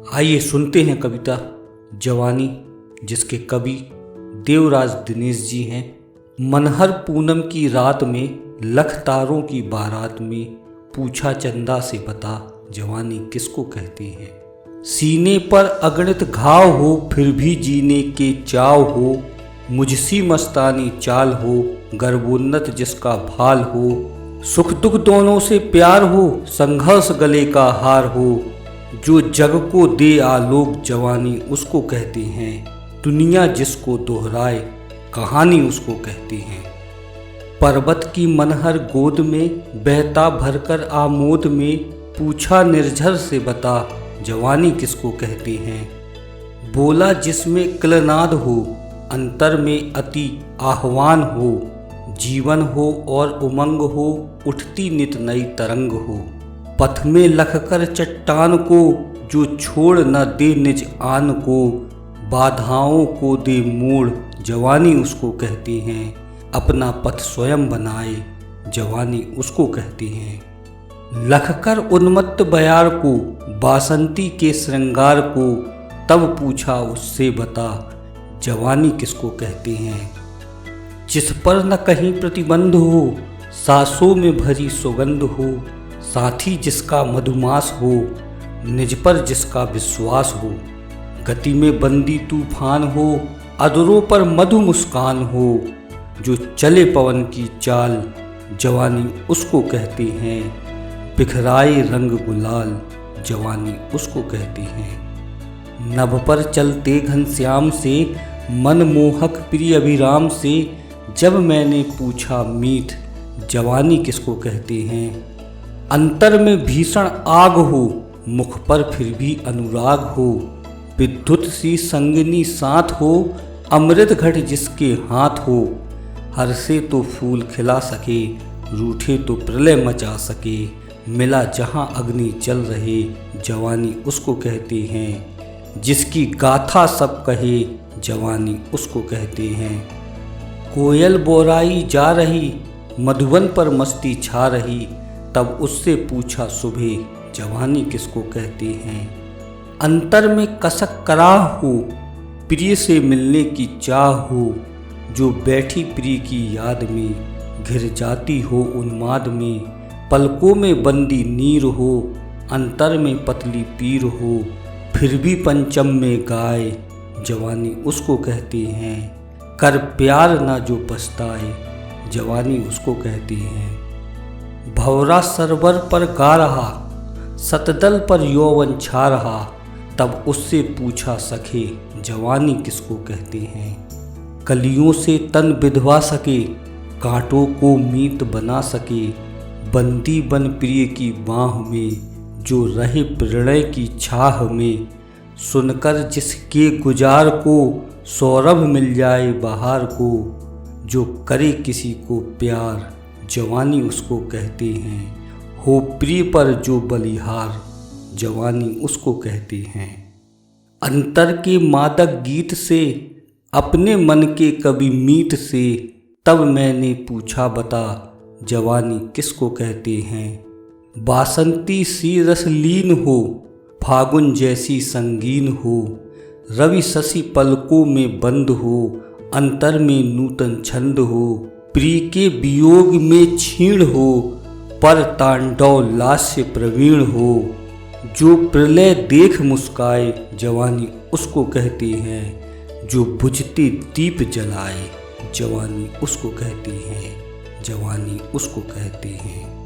आइए सुनते हैं कविता जवानी, जिसके कवि देवराज दिनेश जी हैं। मनहर पूनम की रात में लख तारों की बारात में पूछा चंदा से बता जवानी किसको कहते हैं। सीने पर अगणित घाव हो फिर भी जीने के चाव हो, मुझसी मस्तानी चाल हो गर्वोन्नत जिसका भाल हो, सुख दुख दोनों से प्यार हो संघर्ष गले का हार हो, जो जग को दे आलोक जवानी उसको कहते हैं। दुनिया जिसको दोहराए कहानी उसको कहते हैं। पर्वत की मनहर गोद में बहता भरकर आमोद में पूछा निर्झर से बता जवानी किसको कहते हैं। बोला जिसमें क्लनाद हो अंतर में अति आह्वान हो, जीवन हो और उमंग हो उठती नित नई तरंग हो, पथ में लखकर चट्टान को जो छोड़ न दे निज आन को, बाधाओं को दे मोड़ जवानी उसको कहते हैं। अपना पथ स्वयं बनाए जवानी उसको कहते हैं। लखकर उन्मत्त बयार को बासंती के श्रृंगार को, तब पूछा उससे बता जवानी किसको कहते हैं। जिस पर न कहीं प्रतिबंध हो सांसों में भरी सुगंध हो, साथी जिसका मधुमास हो निज पर जिसका विश्वास हो, गति में बंदी तूफान हो अधरों पर मधु मुस्कान हो, जो चले पवन की चाल जवानी उसको कहते हैं। बिखराए रंग गुलाल जवानी उसको कहते हैं। नभ पर चलते घनश्याम से मन मोहक प्रिय अभिराम से, जब मैंने पूछा मीठ जवानी किसको कहते हैं। अंतर में भीषण आग हो मुख पर फिर भी अनुराग हो, विद्युत सी संगिनी साथ हो अमृत घट जिसके हाथ हो, हर से तो फूल खिला सके रूठे तो प्रलय मचा सके, मिला जहां अग्नि जल रहे जवानी उसको कहते हैं। जिसकी गाथा सब कहे जवानी उसको कहते हैं। कोयल बोराई जा रही मधुवन पर मस्ती छा रही, तब उससे पूछा सुबह जवानी किसको कहते हैं। अंतर में कसक कराह हो प्रिय से मिलने की चाह हो, जो बैठी प्रिय की याद में घिर जाती हो उन्माद में, पलकों में बंदी नीर हो अंतर में पतली पीर हो, फिर भी पंचम में गाए जवानी उसको कहते हैं। कर प्यार ना जो पछताए जवानी उसको कहते हैं। भंवरा सरवर पर गा रहा सतदल पर यौवन छा रहा, तब उससे पूछा सखे जवानी किसको कहते हैं। कलियों से तन विधवा सके कांटों को मीत बना सके, बंदी बन प्रिय की बाह में जो रहे प्रणय की छाह में, सुनकर जिसके गुजार को सौरभ मिल जाए बहार को, जो करे किसी को प्यार जवानी उसको कहते हैं। हो प्रिय पर जो बलिहार जवानी उसको कहते हैं। अंतर के मादक गीत से अपने मन के कवि मीत से, तब मैंने पूछा बता जवानी किसको कहते हैं। बासंती सी रसलीन हो फागुन जैसी संगीन हो, रवि शशि पलकों में बंद हो अंतर में नूतन छंद हो, प्रिय के वियोग में क्षीण हो पर तांडव लास्य प्रवीण हो, जो प्रलय देख मुस्काए जवानी उसको कहते हैं। जो बुझते दीप जलाए जवानी उसको कहते हैं। जवानी उसको कहते हैं।